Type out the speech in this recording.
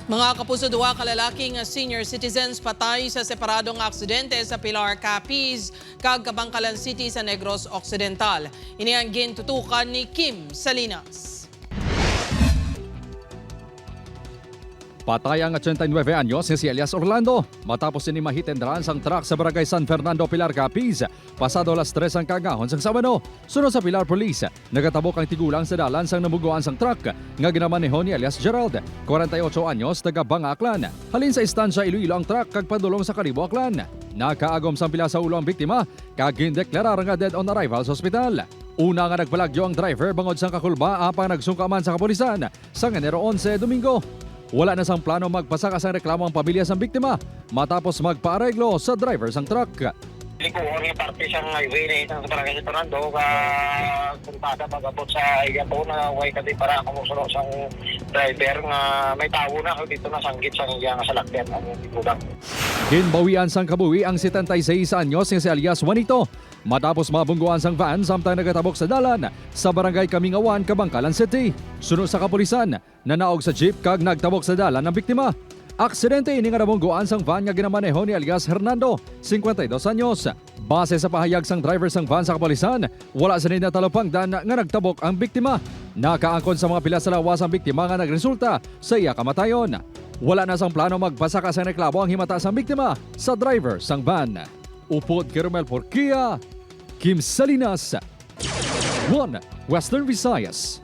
Mga kapuso, duwa ka lalaking senior citizens patay sa separadong aksidente sa Pilar Capiz, Kabangkalan City sa Negros Occidental. Ini ang gintutukan ni Kim Salinas. Patay ang 89 anyos si Elias Orlando matapos inimahitendran sang truck sa barangay San Fernando, Pilar Capiz. Pasado alas 3 ang kagahon sang Sabado. Sunod sa Pilar Police, nagatabok ang tigulang sa dalan sang namuguan sang truck nga ginamaneho ni Elias Gerald, 48 anyos, taga Bangaklan. Halin sa istansya Iloilo ang truck kag padulong sa Karibo, Aklan. Nakaagom sang pila sa ulo ang biktima kag gindeklarar nga dead on arrival sa ospital. Una nga nagbalagyo ang driver bangod sang Kakulba apang nagsungkaman sa kapulisan sa Enero 11, Domingo. Wala na sang plano magpasaka sang reklamo ang pamilya sang biktima matapos magpaareglo sa driver sang truck. Likuan yung parte siyang highway na itang sa barangay sa Fernando kuntada pag-abot sa Igapo na way kati para kumusulo sang driver nga may tawo na dito na sanggit sang iyang salakyan ang tigulang. Ginbawian sang kabuwi ang 76 anyos si alias Juanito matapos mabungguan sang van samtang nagatabok sa dalan sa barangay Kamingawan, Kabangkalan City. Sunod sa kapulisan, nanaog sa jeep kag nagtabok sa dalan ng biktima. Aksidente ini nga nabungguan sang van nga ginamaneho ni alias Hernando, 52 anyos. Base sa pahayag sang driver sang van sa kapulisan, wala sa nila talupangdan nga nagtabok ang biktima. Nakaangkon sa mga pila sa lawas ang biktima nga nagresulta sa iya kamatayon. Wala na sang plano magpasaka sa reklamo ang himata sang biktima sa driver sang van. Upod Kermel Porquia, Kim Salinas, 1 Western Visayas.